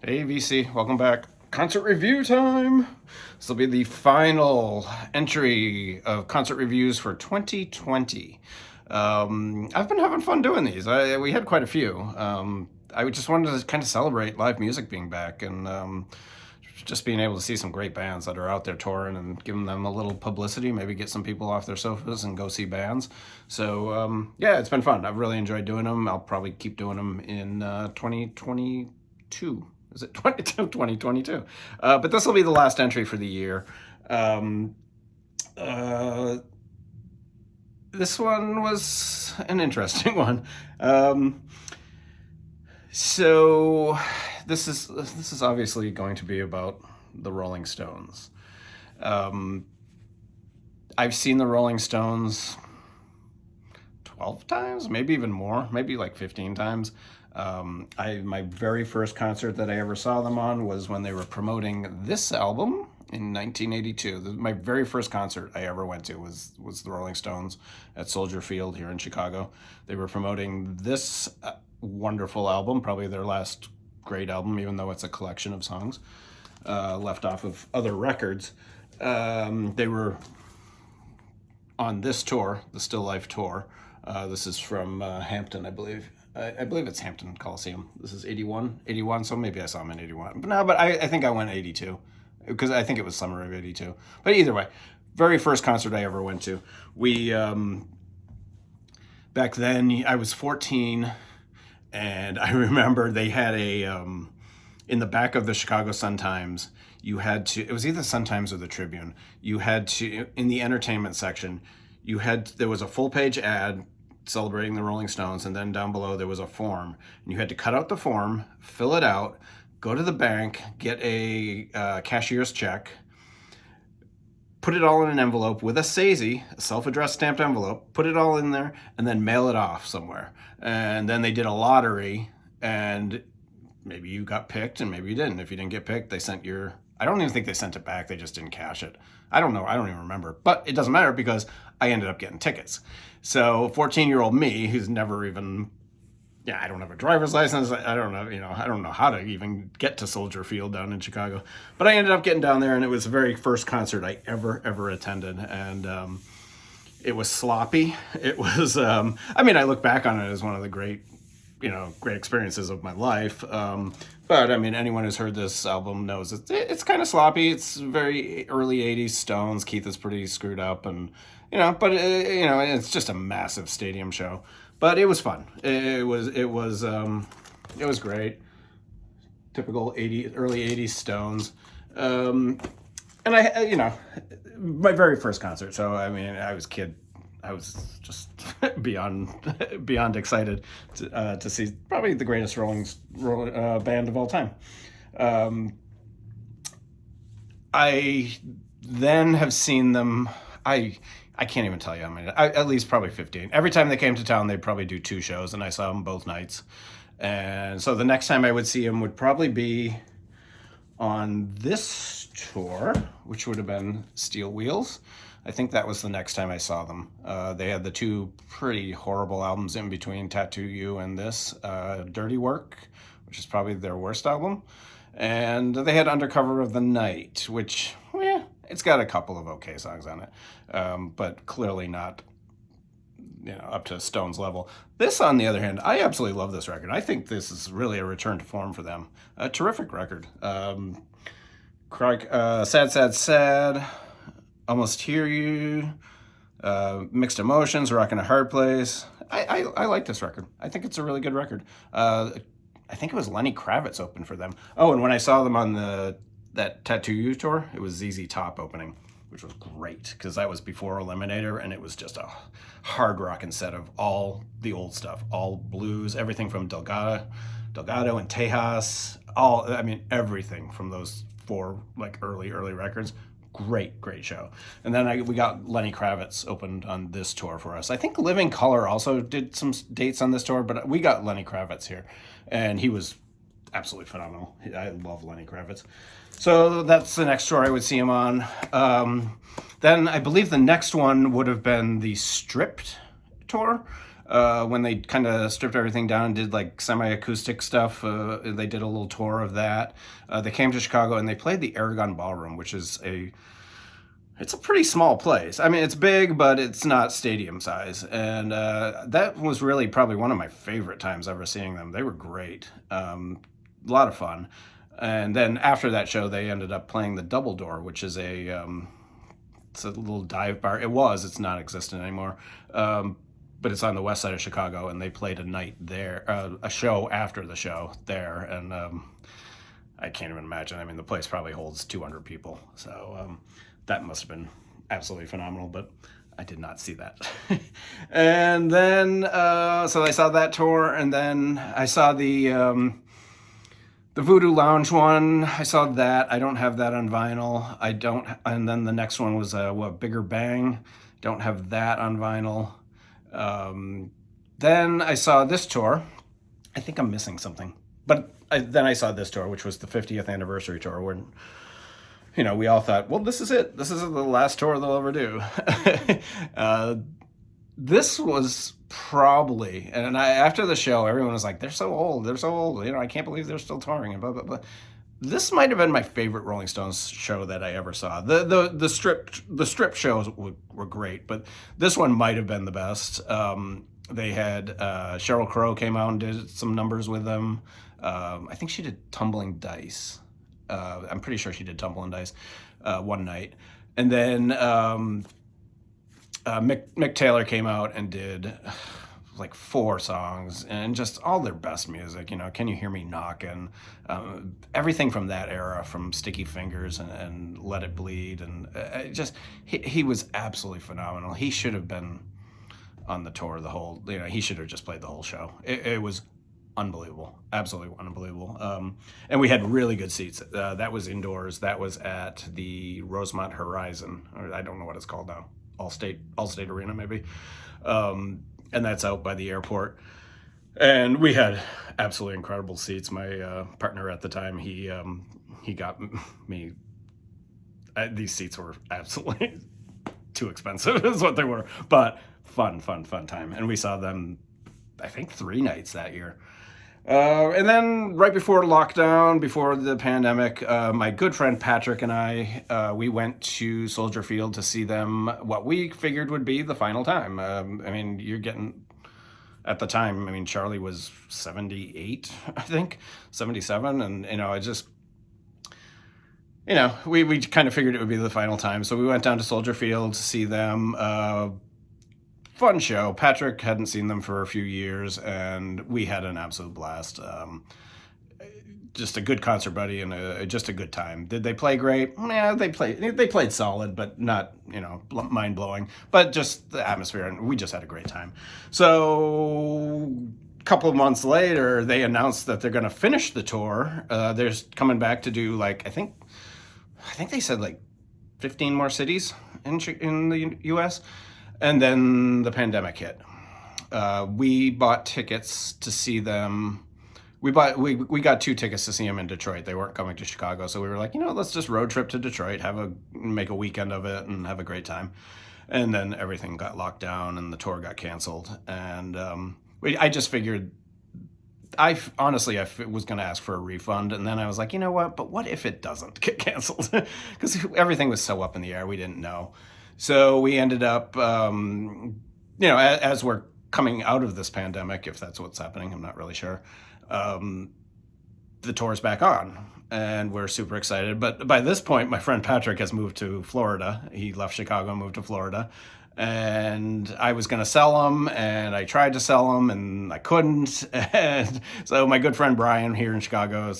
Hey VC, welcome back. Concert review time. This will be the final entry of concert reviews for 2020. I've been having fun doing these. We had quite a few. I just wanted to kind of celebrate live music being back and just being able to see some great bands that are out there touring and giving them a little publicity, maybe get some people off their sofas and go see bands. So yeah, it's been fun. I've really enjoyed doing them. I'll probably keep doing them in 2022. Is it 2022? But this will be the last entry for the year. Uh, this one was an interesting one. So this is obviously going to be about the Rolling Stones. Um, I've seen the Rolling Stones 12 times, maybe even more, maybe like 15 times. My very first concert that I ever saw them on was when they were promoting this album in 1982. My very first concert I ever went to was the Rolling Stones at Soldier Field here in Chicago. They were promoting this wonderful album, probably their last great album, even though it's a collection of songs left off of other records. They were on this tour, the Still Life tour. This is from Hampton, I believe. I believe it's Hampton Coliseum. This is 81, so maybe I saw him in 81. But no, but I think I went 82, because I think it was summer of 82. But either way, very first concert I ever went to. Back then, I was 14, and I remember they had in the back of the Chicago Sun-Times, you had to, it was either Sun-Times or the Tribune, you had to, in the entertainment section, there was a full-page ad celebrating the Rolling Stones, and then down below there was a form, and you had to cut out the form, fill it out, go to the bank, get a cashier's check, put it all in an envelope with a SAISY, a self-addressed stamped envelope, put it all in there, and then mail it off somewhere. And then they did a lottery, and maybe you got picked and maybe you didn't. If you didn't get picked, they sent I don't even think they sent it back, they just didn't cash it. I don't know, I don't even remember. But it doesn't matter because I ended up getting tickets. So 14-year-old me, who's never even, I don't have a driver's license. I don't know, I don't know how to even get to Soldier Field down in Chicago. But I ended up getting down there, and it was the very first concert I ever attended. And it was sloppy. It was, I look back on it as one of the great experiences of my life. But I mean, anyone who's heard this album knows it's kind of sloppy. It's very early 80s Stones. Keith is pretty screwed up, and but it's just a massive stadium show. But it was fun. It was great. Typical early 80s Stones. And my very first concert. So I mean, I was a kid. I was just beyond excited to see probably the greatest Rolling band of all time. I then have seen them. I can't even tell you how many. At least probably 15. Every time they came to town, they'd probably do 2 shows, and I saw them both nights. And so the next time I would see them would probably be on this tour, which would have been Steel Wheels. I think that was the next time I saw them. They had the 2 pretty horrible albums in between, Tattoo You and this, Dirty Work, which is probably their worst album. And they had Undercover of the Night, which, it's got a couple of okay songs on it, but clearly not, up to Stones level. This, on the other hand, I absolutely love this record. I think this is really a return to form for them. A terrific record. Sad, Sad, Sad, Almost Hear You, Mixed Emotions, Rockin' a Hard Place. I like this record. I think it's a really good record. I think it was Lenny Kravitz opened for them. Oh, and when I saw them on that Tattoo You tour, it was ZZ Top opening, which was great because that was before Eliminator, and it was just a hard rockin' set of all the old stuff, all blues, everything from Delgado and Tejas, everything from those 4 early records. Great show. And then we got Lenny Kravitz opened on this tour for us. I think Living Colour also did some dates on this tour, but we got Lenny Kravitz here, and he was absolutely phenomenal. I love Lenny Kravitz. So that's the next tour I would see him on. Then I believe the next one would have been the Stripped tour. when they kind of stripped everything down and did like semi-acoustic stuff. They did a little tour of that. They came to Chicago and they played the Aragon Ballroom, which is it's a pretty small place. I mean, it's big, but it's not stadium size. And that was really probably one of my favorite times ever seeing them. They were great. A lot of fun. And then after that show, they ended up playing the Double Door, which is it's a little dive bar. It's not existent anymore. But it's on the west side of Chicago, and they played a night there, a show after the show there. And I can't even imagine. I mean, the place probably holds 200 people. So that must have been absolutely phenomenal, but I did not see that. And then, so I saw that tour, and then I saw the Voodoo Lounge one. I saw that. I don't have that on vinyl. I don't. And then the next one was Bigger Bang. Don't have that on vinyl. Then I saw this tour. I think I'm missing something, but then I saw this tour, which was the 50th anniversary tour, where we all thought, well, this is it. This is the last tour they'll ever do. This was probably, and after the show, everyone was like, they're so old. They're so old. I can't believe they're still touring and blah, blah, blah. This might have been my favorite Rolling Stones show that I ever saw. The strip shows were great, but this one might have been the best. They had Sheryl Crow came out and did some numbers with them. I think she did Tumbling Dice. I'm pretty sure she did Tumbling Dice one night. And then Mick Taylor came out and did like 4 songs and just all their best music. Can You Hear Me Knockin'? Everything from that era, from Sticky Fingers and Let It Bleed. And he was absolutely phenomenal. He should have been on the tour the whole, he should have just played the whole show. It was unbelievable, absolutely unbelievable. And we had really good seats. That was indoors. That was at the Rosemont Horizon, or I don't know what it's called now. Allstate Arena, maybe. And that's out by the airport. And we had absolutely incredible seats. My partner at the time, he got me. These seats were absolutely too expensive, is what they were. But fun time. And we saw them, I think, 3 nights that year. And then right before lockdown, before the pandemic, my good friend Patrick and I, we went to Soldier Field to see them, what we figured would be the final time. I mean, you're getting, at the time, I mean, Charlie was 78, I think, 77. And, I just, we kind of figured it would be the final time. So we went down to Soldier Field to see them. Fun show. Patrick hadn't seen them for a few years, and we had an absolute blast. Just a good concert buddy and just a good time. Did they play great? Yeah, they played solid, but not mind blowing. But just the atmosphere, and we just had a great time. So a couple of months later, they announced that they're going to finish the tour. They're coming back to do I think they said 15 more cities in the U.S. And then the pandemic hit. We bought tickets to see them. We got 2 tickets to see them in Detroit. They weren't coming to Chicago, so we were like, let's just road trip to Detroit, make a weekend of it, and have a great time. And then everything got locked down, and the tour got canceled. And I just figured, I honestly was going to ask for a refund, and then I was like, you know what? But what if it doesn't get canceled? Because everything was so up in the air, we didn't know. So we ended up, as we're coming out of this pandemic, if that's what's happening, I'm not really sure, the tour's back on, and we're super excited. But by this point, my friend Patrick has moved to Florida. He left Chicago and moved to Florida. And I was going to sell them, and I tried to sell them, and I couldn't. And so my good friend Brian here in Chicago,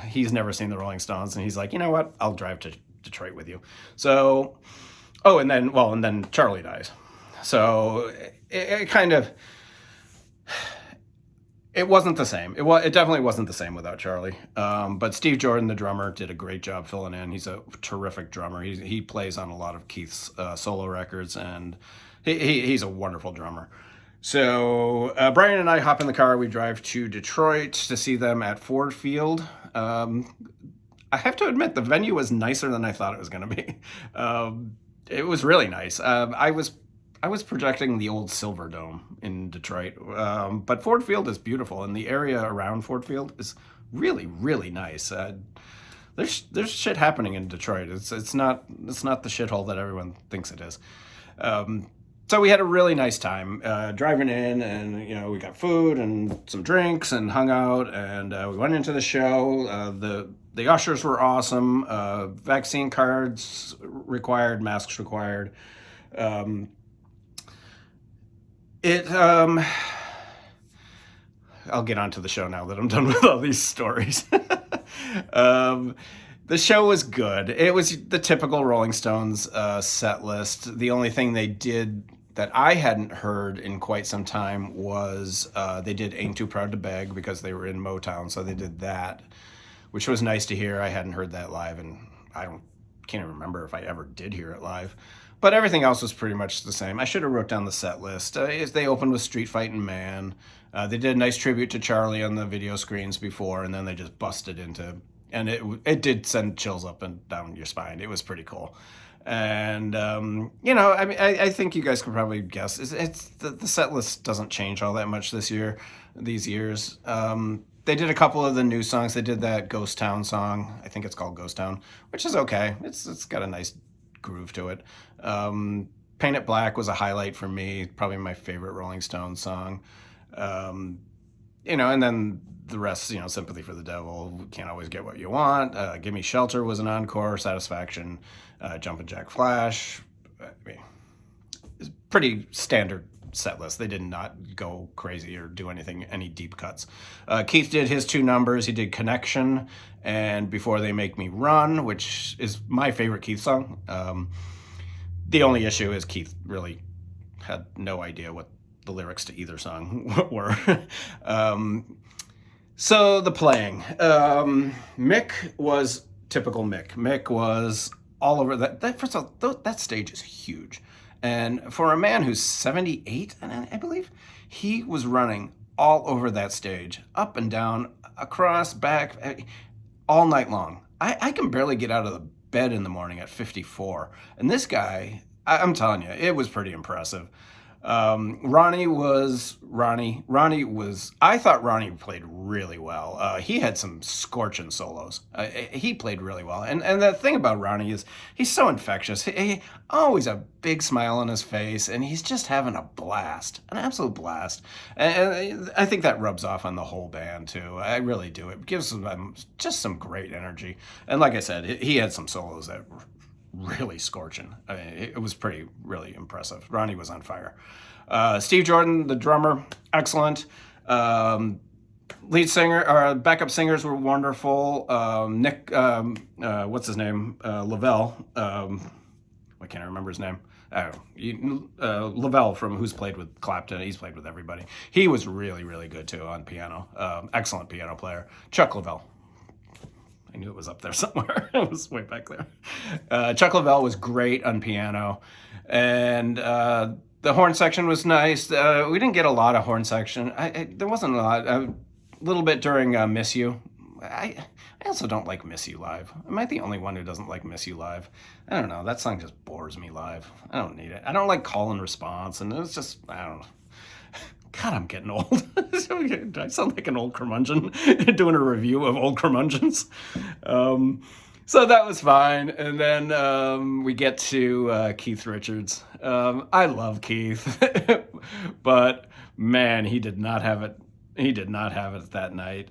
he's never seen the Rolling Stones, and he's like, you know what? I'll drive to Detroit with you. So... Oh, and then Charlie dies. So it kind of, it wasn't the same. It definitely wasn't the same without Charlie. But Steve Jordan, the drummer, did a great job filling in. He's a terrific drummer. He plays on a lot of Keith's solo records, and he's a wonderful drummer. So Brian and I hop in the car. We drive to Detroit to see them at Ford Field. I have to admit, the venue was nicer than I thought it was going to be. It was really nice. I was I was projecting the old Silver Dome in Detroit, but Ford Field is beautiful, and the area around Ford Field is really, really nice. There's shit happening in Detroit. It's not the shithole that everyone thinks it is. Um, so we had a really nice time driving in, and we got food and some drinks and hung out, and we went into the show. The ushers were awesome. Vaccine cards required, masks required. Um, it I'll get onto the show now that I'm done with all these stories. um, the show was good. It was the typical Rolling Stones set list. The only thing they did that I hadn't heard in quite some time was they did Ain't Too Proud to Beg, because they were in Motown, so they did that, which was nice to hear. I hadn't heard that live, and can't even remember if I ever did hear it live. But everything else was pretty much the same. I should have wrote down the set list. They opened with Street Fightin' Man. They did a nice tribute to Charlie on the video screens before, and then they just busted into, and it did send chills up and down your spine. It was pretty cool. And I mean, I think you guys could probably guess. It's the set list doesn't change all that much these years. They did a couple of the new songs. They did that Ghost Town song. I think it's called Ghost Town, which is okay. It's got a nice groove to it. Paint It Black was a highlight for me. Probably my favorite Rolling Stones song. And then the rest, Sympathy for the Devil, Can't Always Get What You Want. Give Me Shelter was an encore. Satisfaction, Jumpin' Jack Flash. I mean, it's pretty standard set list. They did not go crazy or do any deep cuts. Keith did his two numbers. He did Connection and Before They Make Me Run, which is my favorite Keith song. The only issue is Keith really had no idea what the lyrics to either song were. So the playing. Mick was typical Mick. Mick was all over that. First of all, that stage is huge. And for a man who's 78, and I believe, he was running all over that stage, up and down, across, back, all night long. I can barely get out of the bed in the morning at 54. And this guy, I'm telling you, it was pretty impressive. Ronnie was, I thought Ronnie played really well. He had some scorching solos. He played really well. And the thing about Ronnie is he's so infectious. He always a big smile on his face, and he's just having a blast, an absolute blast. And I think that rubs off on the whole band too. I really do. It gives them just some great energy. And like I said, he had some solos that were really scorching. I mean, it was really impressive. Ronnie was on fire. Steve Jordan, the drummer, excellent. Lead singer, or backup singers were wonderful. Nick, what's his name? Lavelle. Why can't I remember his name? Lavelle, from who's played with Clapton. He's played with everybody. He was really, really good too on piano. Excellent piano player. Chuck Lavelle. I knew it was up there somewhere. It was way back there. Chuck Lavelle was great on piano. And the horn section was nice. We didn't get a lot of horn section. There wasn't a lot. A little bit during Miss You. I also don't like Miss You live. Am I the only one who doesn't like Miss You live? I don't know. That song just bores me live. I don't need it. I don't like call and response. And it's just, I don't know. God, I'm getting old. I sound like an old curmudgeon doing a review of old curmudgeons. So that was fine. And then we get to Keith Richards. I love Keith, but man, he did not have it. He did not have it that night.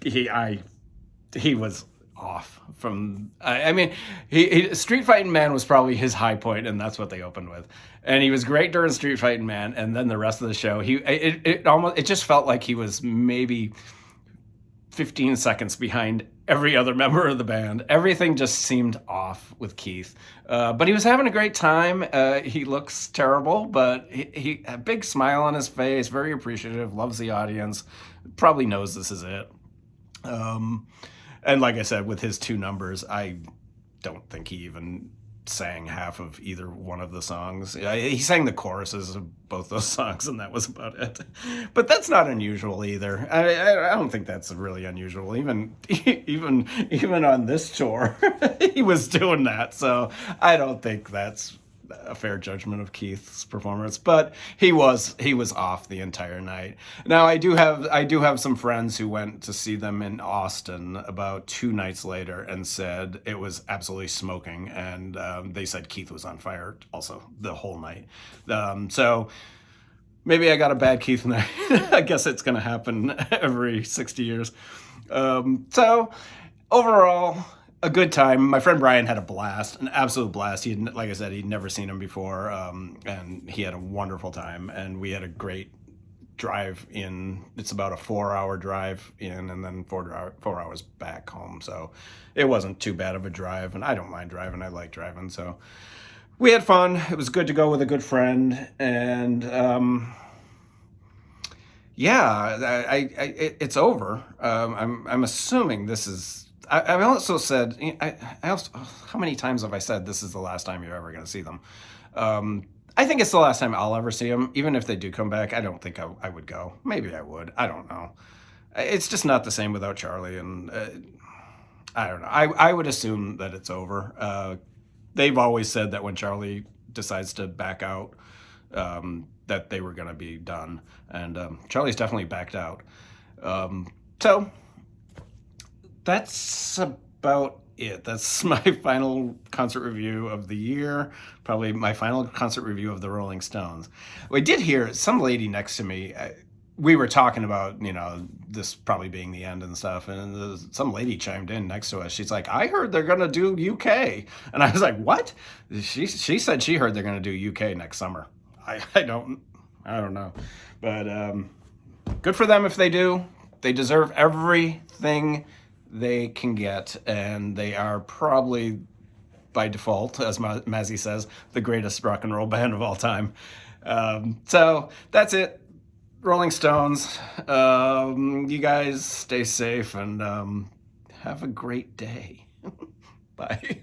He was off from. I mean, Street Fighting Man was probably his high point, and that's what they opened with. And he was great during Street Fighting Man, and then the rest of the show, it just felt like he was maybe 15 seconds behind every other member of the band. Everything just seemed off with Keith, but he was having a great time. He looks terrible, but he a big smile on his face, very appreciative, loves the audience, probably knows this is it. And like I said, with his two numbers, I don't think he even sang half of either one of the songs. He sang the choruses of both those songs, and that was about it. But that's not unusual either. I don't think that's really unusual. Even on this tour, he was doing that. So I don't think that's a fair judgment of Keith's performance, but he was off the entire night. Now I do have some friends who went to see them in Austin about 2 nights later and said it was absolutely smoking, and they said Keith was on fire also the whole night. So maybe I got a bad Keith night. I guess it's going to happen every 60 years. So overall, a good time. My friend Brian had a blast, an absolute blast. Like I said, he'd never seen him before, and he had a wonderful time. And we had a great drive in. It's about a 4-hour drive in, and then 4 hours back home. So it wasn't too bad of a drive, and I don't mind driving. I like driving, so we had fun. It was good to go with a good friend, and yeah, it's over. I'm assuming this is. I've also said, I also, how many times have I said this is the last time you're ever going to see them? I think it's the last time I'll ever see them. Even if they do come back, I don't think I would go. Maybe I would. I don't know. It's just not the same without Charlie, and I don't know. I would assume that it's over. They've always said that when Charlie decides to back out, that they were going to be done, and Charlie's definitely backed out. So that's about it. That's my final concert review of the year. Probably my final concert review of the Rolling Stones. I did hear some lady next to me. We were talking about, this probably being the end and stuff, and some lady chimed in next to us. She's like, "I heard they're gonna do UK," and I was like, "What?" She said she heard they're gonna do UK next summer. I don't know, but good for them if they do. They deserve everything they can get, and they are probably, by default, as Mazzy says, the greatest rock and roll band of all time. So that's it. Rolling Stones. You guys stay safe and have a great day. Bye.